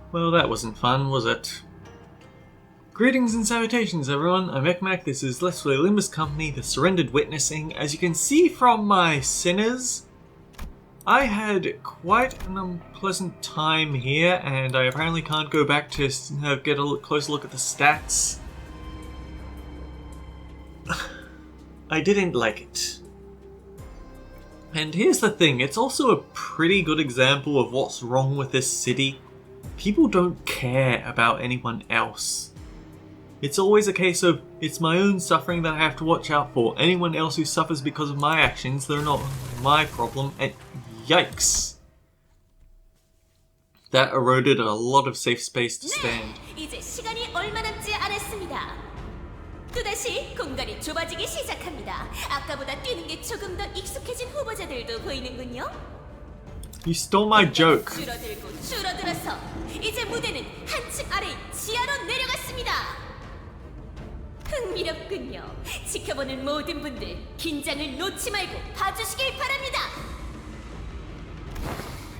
Well, that wasn't fun, was it? Greetings and salutations, everyone. I'm Ekmak. This is Let's Play Limbus Company, The Surrendered Witnessing. As you can see from my sinners, I had quite an unpleasant time here, and I apparently can't go back to get a closer look at the stats. I didn't like it. And here's the thing, it's also a pretty good example of what's wrong with this city. People don't care about anyone else. It's always a case of, it's my own suffering that I have to watch out for. Anyone else who suffers because of my actions, they're not my problem, and yikes. That eroded a lot of safe space to stand. 이제 시간이 얼마 남지 않았습니다. 또다시 공간이 좁아지기 시작합니다. 아까보다 뛰는 게 조금 더 익숙해진 후보자들도 보이는군요. You stole my joke. 줄어들고 줄어들어서 이제 무대는 한층 아래 지하로 내려갔습니다. 흥미롭군요. 지켜보는 모든 분들 긴장을 놓지 말고 봐주시길 바랍니다.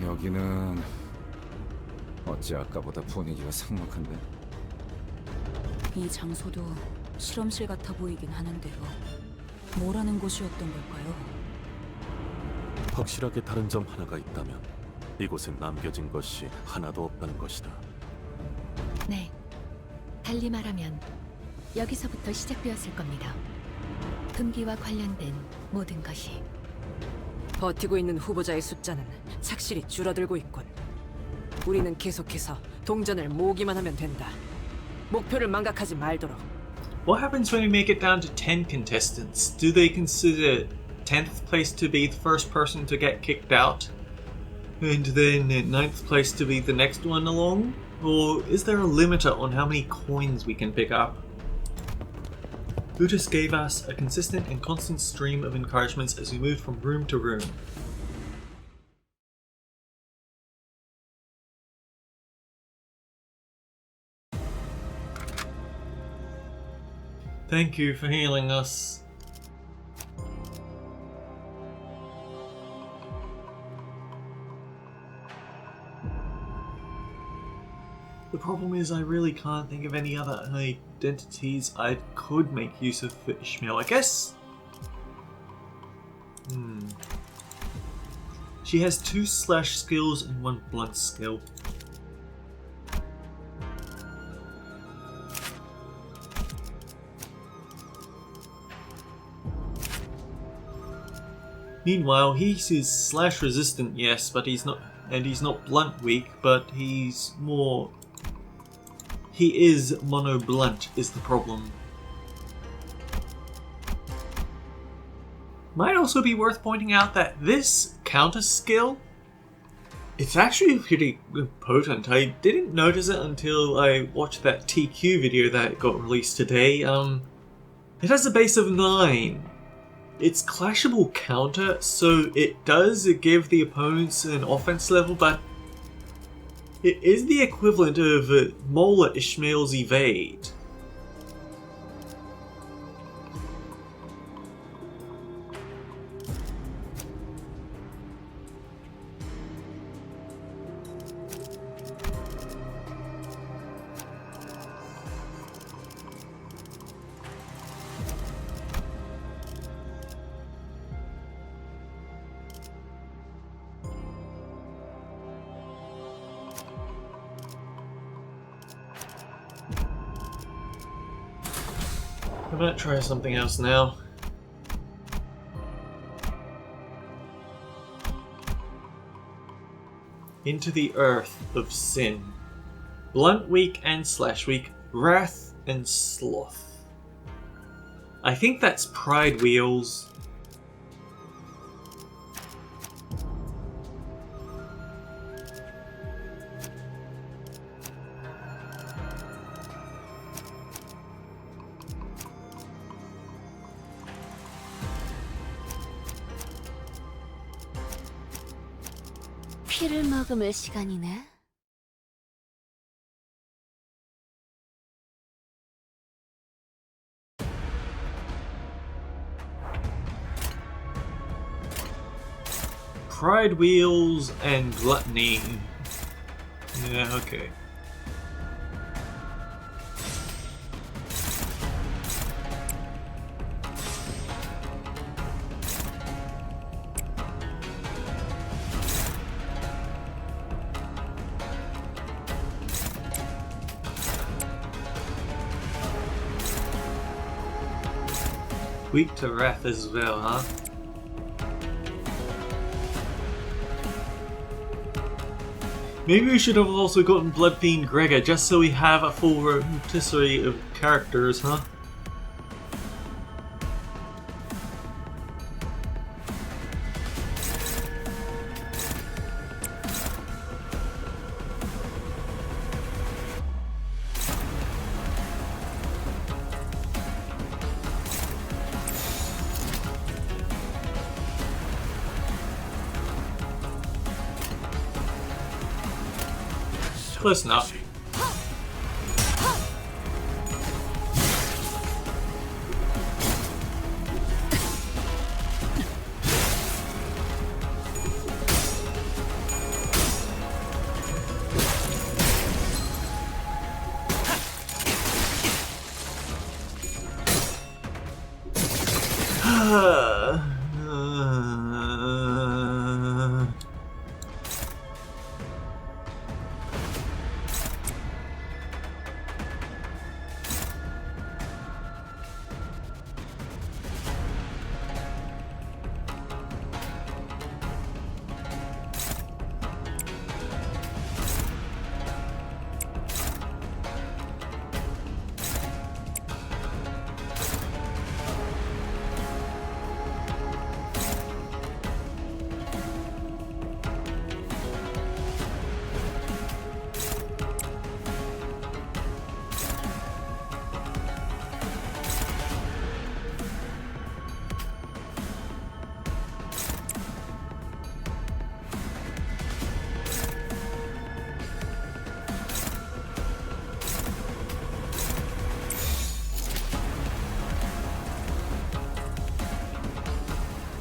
여기는 어찌 아까보다 분위기가 삭막한데? 이 장소도 실험실 같아 보이긴 하는데요. 뭐라는 곳이었던 걸까요? 확실하게 다른 점 하나가 있다면 이곳에 남겨진 것이 하나도 없다는 것이다. 네, 달리 말하면 여기서부터 시작되었을 겁니다. 금기와 관련된 모든 것이. 버티고 있는 후보자의 숫자는 착실히 줄어들고 있군. 우리는 계속해서 동전을 모으기만 하면 된다. 목표를 망각하지 말도록. What happens when we make it down to 10 contestants? Do they consider 10th place to be the first person to get kicked out? And then 9th place to be the next one along? Or is there a limiter on how many coins we can pick up? Buddhist gave us a consistent and constant stream of encouragements as we moved from room to room. Thank you for healing us. The problem is I really can't think of any other identities I could make use of for Ishmael. I guess... She has 2 slash skills and 1 blunt skill. Meanwhile, he's slash resistant, yes, but he's not blunt weak, but he's more... He is mono blunt is the problem. Might also be worth pointing out that this counter skill, it's actually pretty potent. I didn't notice it until I watched that TQ video that got released today. It has a base of 9. It's clashable counter, so it does give the opponents an offense level, but it is the equivalent of Mola Ishmael's evade. I might try something else now. Into the earth of sin. Blunt weak and slash weak, wrath and sloth. I think that's pride wheels. 피를 머금을 시간이네. Pride wheels and gluttony. Yeah, okay. Weak to wrath as well, huh? Maybe we should have also gotten Blood Fiend Gregor just so we have a full rotisserie of characters, huh? Close enough.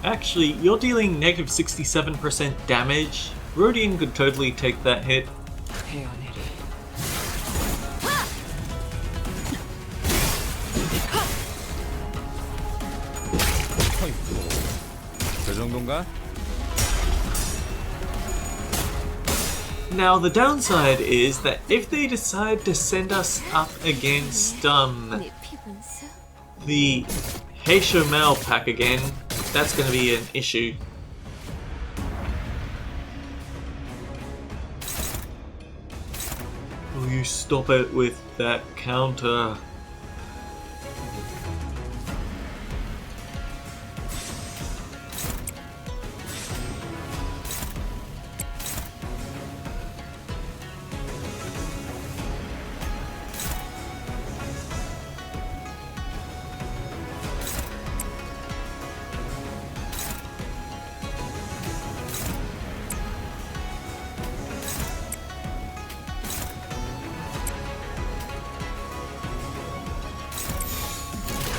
Actually, you're dealing negative 67% damage. Rodian could totally take that hit. 태연일이 그 정도인가? Now the downside is that if they decide to send us up against 네 피분수. the Heisho Male pack again, that's going to be an issue. Will you stop it with that counter?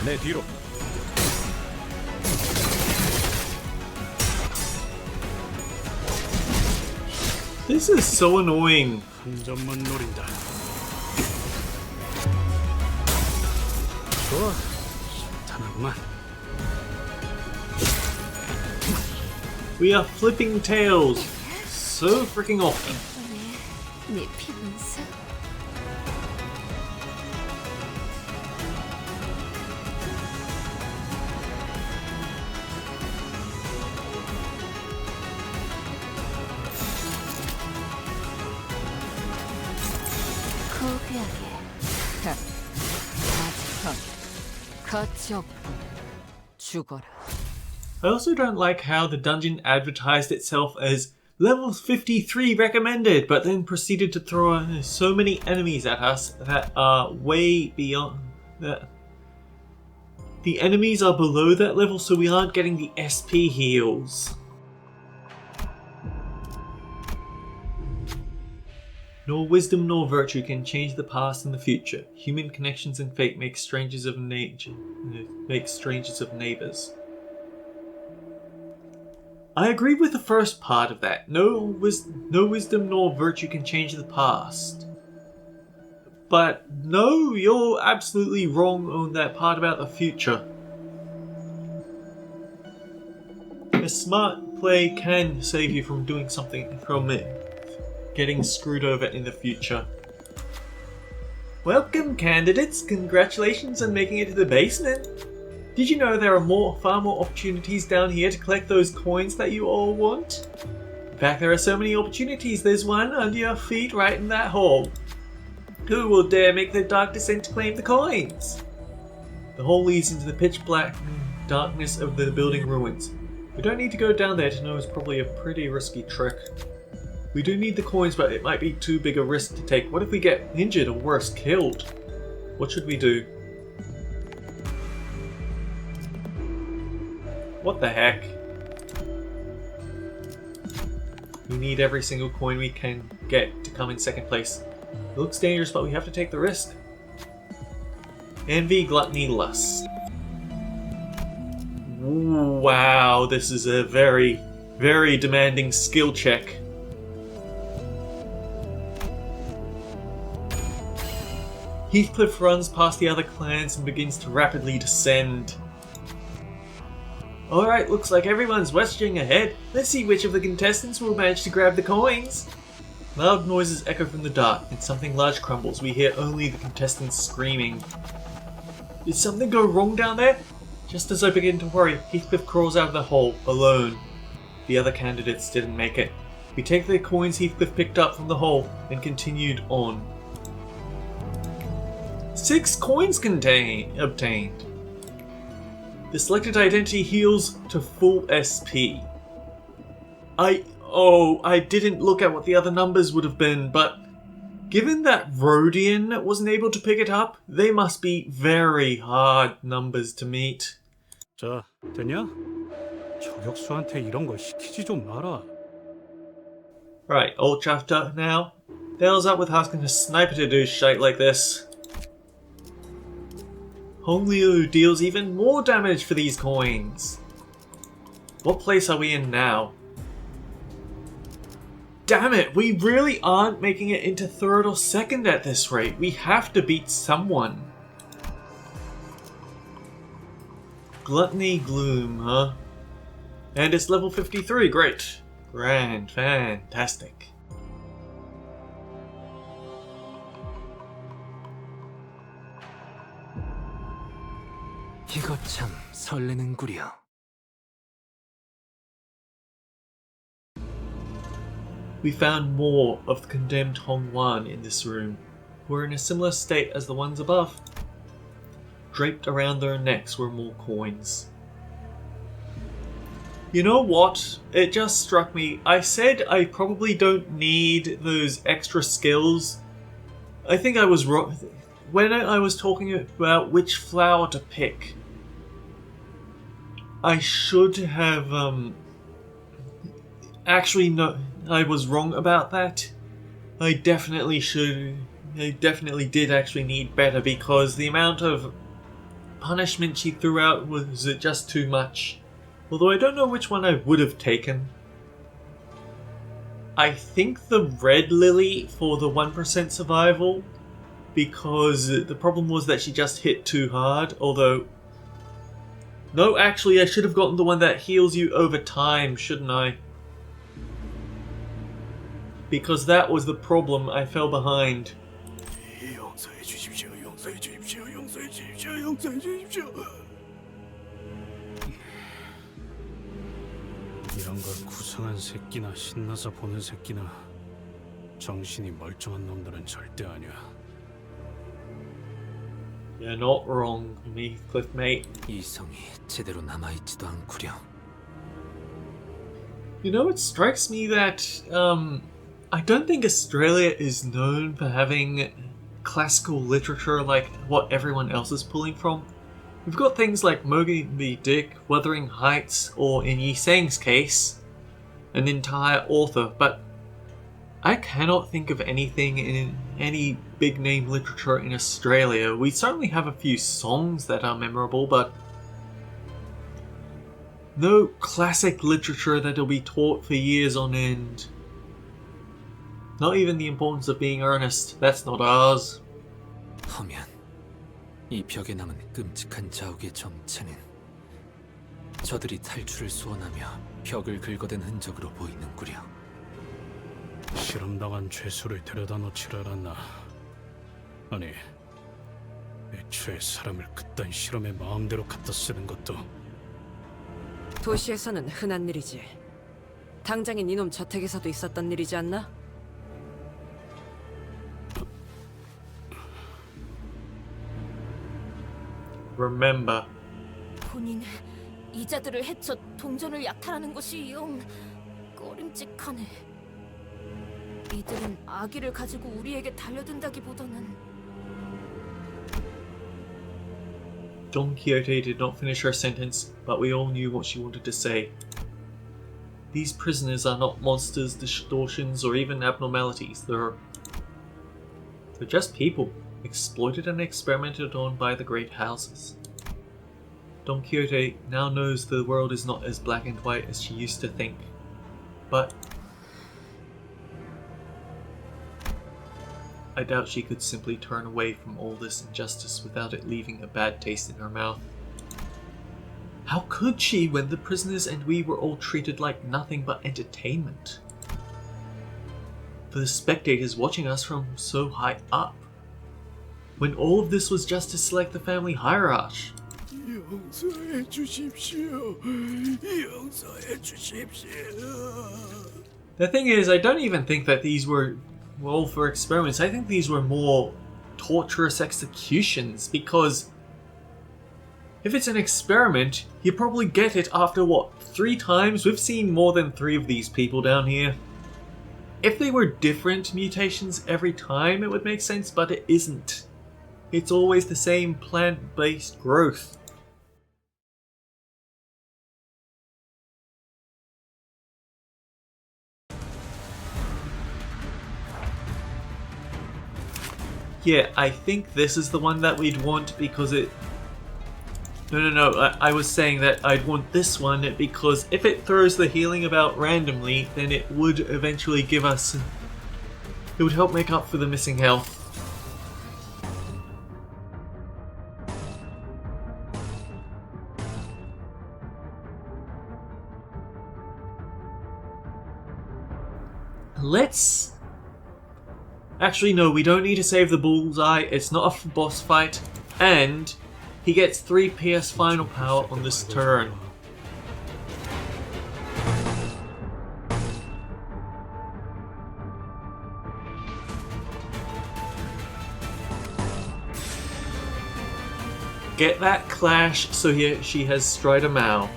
내 뒤로. This is so annoying. 한 점만 노린다. 좋아. 탄하구만. We are flipping tails so freaking often. 네 피분수. 고귀하게. 아직 가치 없고 죽어라. I also don't like how the dungeon advertised itself as level 53 recommended, but then proceeded to throw so many enemies at us that are way beyond that. The enemies are below that level, so we aren't getting the SP heals. Nor wisdom nor virtue can change the past and the future. Human connections and fate make strangers of nature, make strangers of neighbors. I agree with the first part of that. No wisdom nor virtue can change the past. But no, you're absolutely wrong on that part about the future. A smart play can save you from doing something from it. Getting screwed over in the future. Welcome, candidates. Congratulations on making it to the basement. Did you know there are far more opportunities down here to collect those coins that you all want? In fact, there are so many opportunities. There's one under your feet right in that hole. Who will dare make the dark descent to claim the coins? The hole leads into the pitch black darkness of the building ruins. We don't need to go down there to know it's probably a pretty risky trick. We do need the coins, but it might be too big a risk to take. What if we get injured or worse, killed? What should we do? What the heck? We need every single coin we can get to come in second place. It looks dangerous, but we have to take the risk. Envy, gluttony, lust. Wow, this is a very, very demanding skill check. Heathcliff runs past the other clans and begins to rapidly descend. Alright, looks like everyone's rushing ahead. Let's see which of the contestants will manage to grab the coins. Loud noises echo from the dark, and something large crumbles. We hear only the contestants screaming. Did something go wrong down there? Just as I begin to worry, Heathcliff crawls out of the hole, alone. The other candidates didn't make it. We take the coins Heathcliff picked up from the hole and continued on. 6 coins obtained. The selected identity heals to full SP. I didn't look at what the other numbers would have been, but given that Rodian wasn't able to pick it up, they must be very hard numbers to meet. 자, 됐냐? 저격수한테 이런 거 시키지 좀 마라. Right, all chuffed up now? The hell's up with asking a sniper to do shit like this? Hong Liu deals even more damage for these coins. What place are we in now? Damn it, we really aren't making it into 3rd or 2nd at this rate. We have to beat someone. Gluttony Gloom, huh? And it's level 53, great. Grand, fantastic. 이거 참 설레는구려. We found more of the condemned Hongwan in this room, who were in a similar state as the ones above. Draped around their necks were more coins. You know what? It just struck me. I said I probably don't need those extra skills. I think I was wrong when I was talking about which flower to pick. I should have actually no, I was wrong about that. I definitely did actually need better, because the amount of punishment she threw out was just too much. Although I don't know which one I would have taken. I think the red lily for the 1% survival, because the problem was that she just hit too hard. Although, no, actually I should have gotten the one that heals you over time, shouldn't I? Because that was the problem, I fell behind. 이런 걸 구성한 새끼나 신나서 보는 새끼나 정신이 멀쩡한 놈들은 절대 아니야. You're not wrong, Heathcliff, mate. 이성이 제대로 남아있지도 않구려. You know, it strikes me that I don't think Australia is known for having classical literature like what everyone else is pulling from. We've got things like Moby Dick, Wuthering Heights, or in Yi Seng's case, an entire author, but I cannot think of anything in any big name literature in Australia. We certainly have a few songs that are memorable, but no classic literature that'll be taught for years on end. Not even the importance of being earnest. That's not ours. 허면 이 벽에 남은 끔찍한 자욱의 정체는 저들이 탈출을 소원하며 벽을 긁어댄 흔적으로 보이는구려. 실험당한 죄수를 데려다 놓질 않았나? 아니, 애초에 사람을 그딴 실험에 마음대로 갖다 쓰는 것도 도시에서는 흔한 일이지. 당장인 이놈 저택에서도 있었던 일이지 않나? Remember. 본인 이자들을 해쳐 동전을 약탈하는 것이 영 꺼림직하네. 이들은 아기를 가지고 우리에게 달려든다기보다는 Don Quixote did not finish her sentence, but we all knew what she wanted to say. These prisoners are not monsters, distortions, or even abnormalities. They're just people, exploited and experimented on by the great houses. Don Quixote now knows the world is not as black and white as she used to think. But I doubt she could simply turn away from all this injustice without it leaving a bad taste in her mouth. How could she when the prisoners and we were all treated like nothing but entertainment? For the spectators watching us from so high up. When all of this was just to select the family hierarchy. 용서해 주십시오. 용서해 주십시오. The thing is, I don't even think that these were all for experiments. I think these were more torturous executions, because if it's an experiment, you probably get it after what, 3 times? We've seen more than 3 of these people down here. If they were different mutations every time, it would make sense, but it isn't. It's always the same plant-based growth. Yeah, I think this is the one that we'd want because it... No, I was saying that I'd want this one because if it throws the healing about randomly, then it would eventually give us... It would help make up for the missing health. Let's... Actually, no, we don't need to save the bullseye. It's not a boss fight. And he gets 3 PS final power on this turn. Get that clash so she has Strider Mao.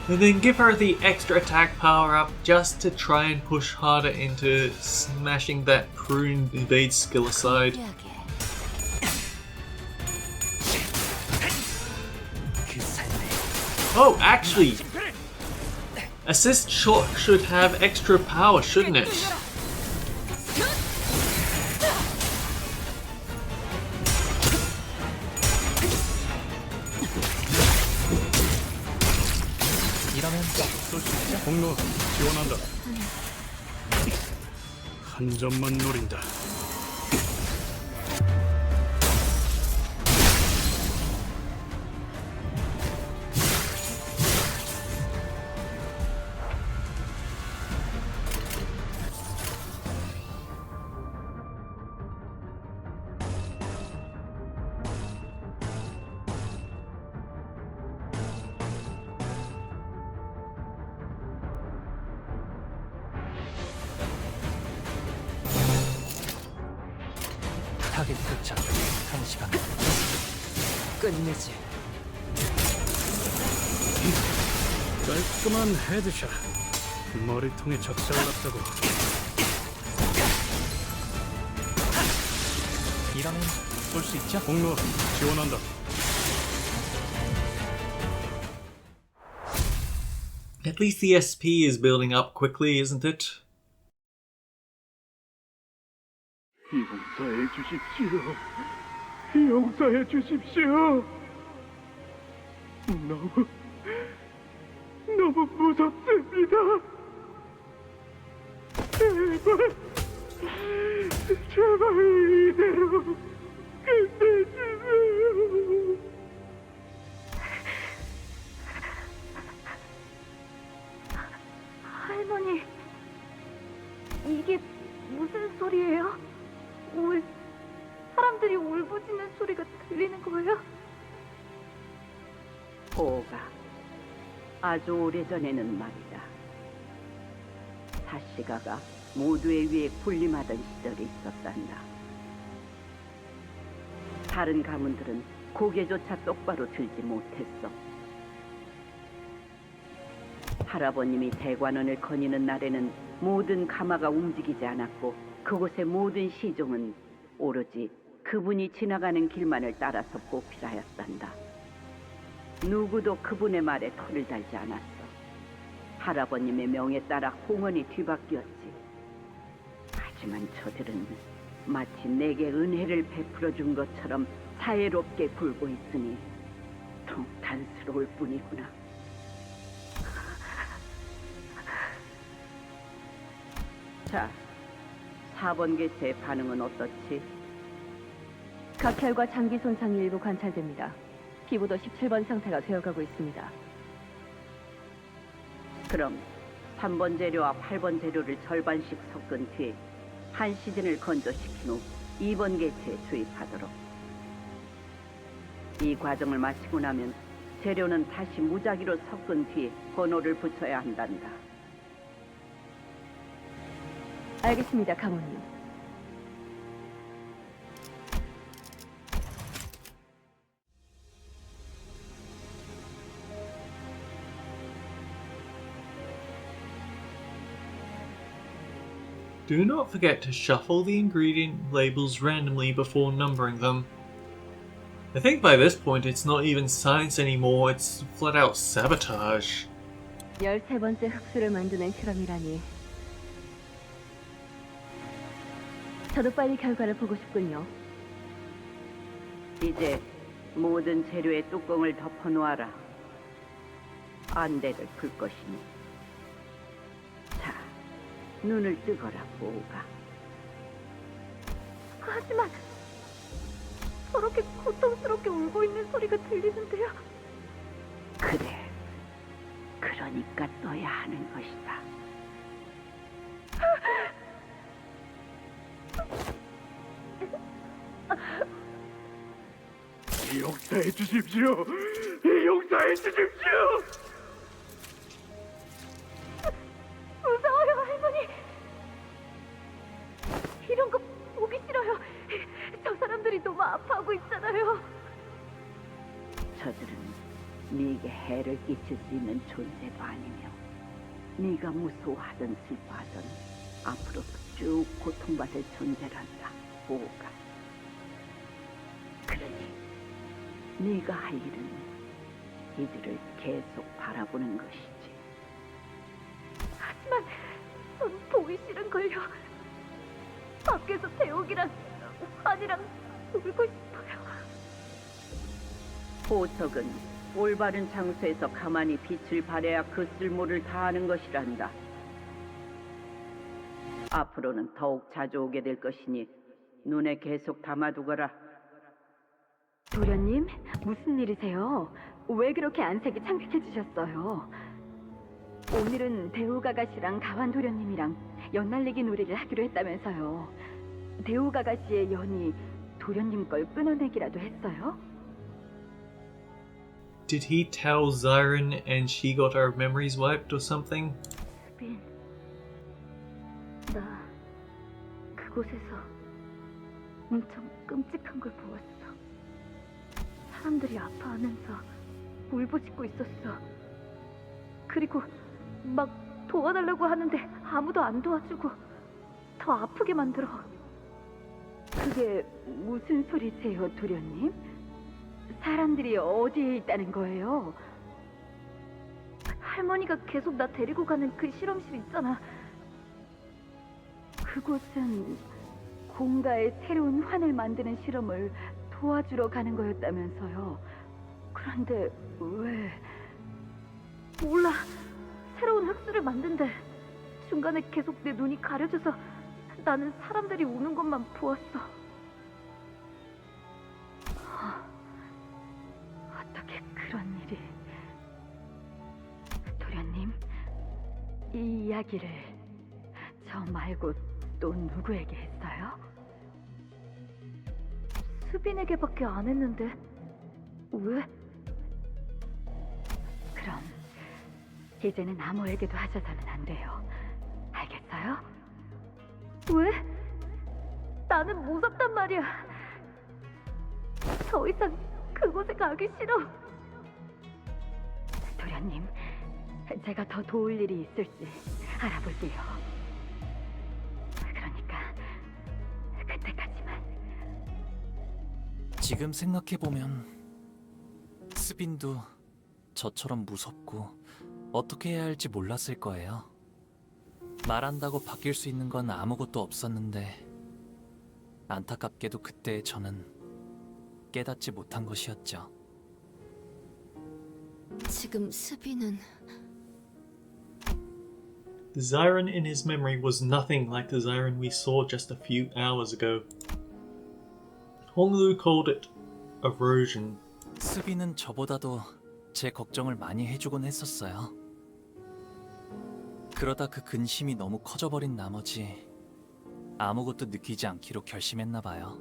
And then give her the extra attack power up just to try and push harder into smashing that prune evade skill aside. Oh, actually, assist shot should have extra power, shouldn't it? 공로 지원한다. 한 점만 노린다. 타겟 도착 1시간. 끝내지. 깔끔한 헤드샷. 머리통에 적살났다고. 이러면 쏠 수 있죠? 공로 지원한다. At least the SP is building up quickly, isn't it? 용서해 주십시오. 용서해 주십시오. 너무 무섭습니다. 제발 이대로 끝내주세요. 울부짖는 소리가 들리는 거예요? 보가 아주 오래전에는 말이다. 사시가가 모두의 위에 군림하던 시절이 있었단다. 다른 가문들은 고개조차 똑바로 들지 못했어. 할아버님이 대관원을 거니는 날에는 모든 가마가 움직이지 않았고 그곳의 모든 시종은 오로지 그분이 지나가는 길만을 따라서 보필하였단다. 누구도 그분의 말에 토를 달지 않았어. 할아버님의 명에 따라 홍원이 뒤바뀌었지. 하지만 저들은 마치 내게 은혜를 베풀어 준 것처럼 사해롭게 굴고 있으니 통탄스러울 뿐이구나. 자, 4번 개체의 반응은 어떻지? 각혈과 장기 손상이 일부 관찰됩니다. 피부도 17번 상태가 되어가고 있습니다. 그럼 3번 재료와 8번 재료를 절반씩 섞은 뒤에 한 시즌을 건조시킨 후 2번 개체에 주입하도록. 이 과정을 마치고 나면 재료는 다시 무작위로 섞은 뒤에 번호를 붙여야 한단다. 알겠습니다, 가모님. Do not forget to shuffle the ingredient labels randomly before numbering them. I think by this point it's not even science anymore, it's flat out sabotage. 13번째 흑수를 만드는 실험이라니. 저도 빨리 결과를 보고 싶군요. 이제 모든 재료의 뚜껑을 덮어놓아라. 안대를 풀 것이니. 자, 눈을 뜨거라, 보가. 하지만 저렇게 고통스럽게 울고 있는 소리가 들리는데요. 그래, 그러니까 떠야 하는 것이다. 용서해 주십시오. 용서해 주십시오. 무서워요, 할머니. 이런 거 보기 싫어요. 저 사람들이 너무 아파하고 있잖아요. 저들은 네게 해를 끼칠 수 있는 존재도 아니며 네가 무서워하든 슬퍼하든 앞으로도 쭉 고통받을 존재란다, 보가. 그러니 네가 할 일은 이들을 계속 바라보는 것이지. 하지만 전 보기 싫은걸요. 밖에서 대옥이랑 환이랑 울고 싶어요. 보석은 올바른 장소에서 가만히 빛을 발해야 그 쓸모를 다하는 것이란다. 앞으로는 더욱 자주 오게 될 것이니 눈에 계속 담아두거라. 도련님, 무슨 일이세요? 왜 그렇게 안색이 창백해 지셨어요? 오늘은 대우가가씨랑 가완 도련님이랑 연날리기 놀이를 하기로 했다면서요. 대우가가씨의 연이 도련님 걸 끊어내기라도 했어요? Did he tell Zyron and she got our memories wiped or something? 스빈, 나 그곳에서 엄청 끔찍한 걸 보았어. 사람들이 아파하면서 울부짖고 있었어. 그리고 막 도와달라고 하는데 아무도 안 도와주고 더 아프게 만들어. 그게 무슨 소리세요, 도련님? 사람들이 어디에 있다는 거예요? 할머니가 계속 나 데리고 가는 그 실험실 있잖아. 그곳은 공가의 새로운 환을 만드는 실험을 도와주러 가는 거였다면서요. 그런데 왜? 몰라. 새로운 흑수를 만든대. 중간에 계속 내 눈이 가려져서 나는 사람들이 우는 것만 보았어. 어떻게 그런 일이? 도련님, 이 이야기를 저 말고 또 누구에게 했어요? 수빈에게밖에 안 했는데 왜? 그럼 이제는 아무에게도 하셔서는 안 돼요. 알겠어요? 왜? 나는 무섭단 말이야. 더 이상 그곳에 가기 싫어. 도련님, 제가 더 도울 일이 있을지 알아볼게요. 그러니까 그때까지만. 지금 생각해보면 스빈도 저처럼 무섭고 어떻게 해야 할지 몰랐을 거예요. 말한다고 바뀔 수 있는 건 아무것도 없었는데 안타깝게도 그때 저는 깨닫지 못한 것이었죠. 지금 스비는 The Zyron in his memory was nothing like the Zyron we saw just a few hours ago. Honglu called it erosion. 스비는 저보다도 제 걱정을 많이 해주곤 했었어요. 그러다 그 근심이 너무 커져버린 나머지 아무것도 느끼지 않기로 결심했나 봐요.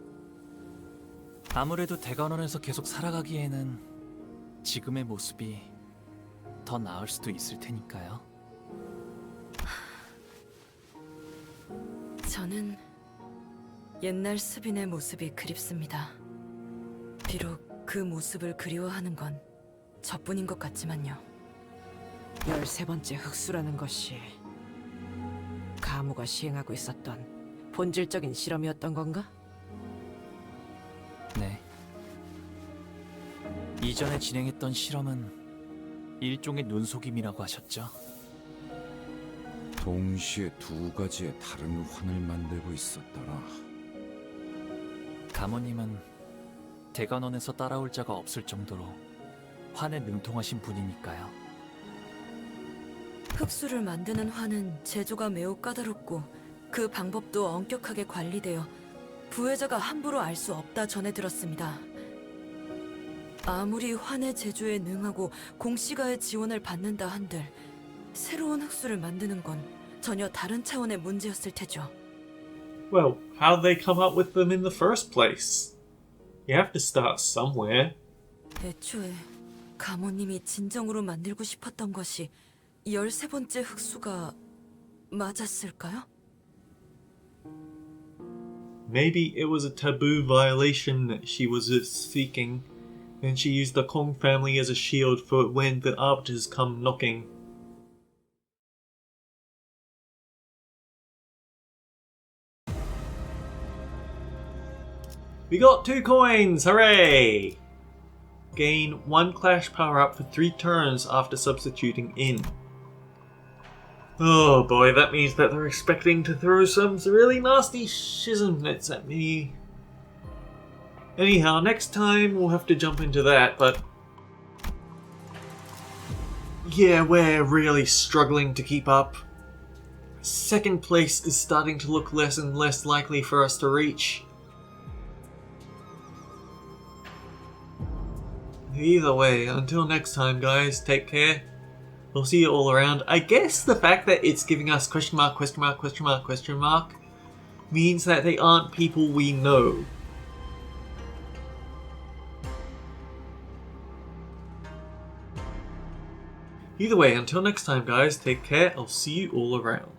아무래도 대관원에서 계속 살아가기에는 지금의 모습이 더 나을 수도 있을 테니까요. 저는 옛날 수빈의 모습이 그립습니다. 비록 그 모습을 그리워하는 건 저뿐인 것 같지만요. 13번째 흑수라는 것이 가무가 시행하고 있었던 본질적인 실험이었던 건가? 네. 이전에 진행했던 실험은 일종의 눈속임이라고 하셨죠. 동시에 두 가지의 다른 환을 만들고 있었더라. 가모님은 대관원에서 따라올 자가 없을 정도로 환에 능통하신 분이니까요. 흑수를 만드는 환은 제조가 매우 까다롭고 그 방법도 엄격하게 관리되어 부회자가 함부로 알 수 없다 전해 들었습니다. 아무리 환의 제조에 능하고 공시가의 지원을 받는다 한들 새로운 흑수를 만드는 건 전혀 다른 차원의 문제였을 테죠. Well, how'd they come up with them in the first place? You have to start somewhere. 애초에 가모님이 진정으로 만들고 싶었던 것이 13번째 흑수가 맞았을까요? Maybe it was a taboo violation that she was seeking, and she used the Kong family as a shield for when the arbiters come knocking. We got 2 coins! Hooray! Gain 1 clash power up for 3 turns after substituting in. Oh boy, that means that they're expecting to throw some really nasty shiznits at me. Anyhow, next time we'll have to jump into that, but yeah, we're really struggling to keep up. Second place is starting to look less and less likely for us to reach. Either way, until next time guys, take care. We'll see you all around. I guess the fact that it's giving us question mark, question mark, question mark, question mark means that they aren't people we know. Either way, until next time guys, take care. I'll see you all around.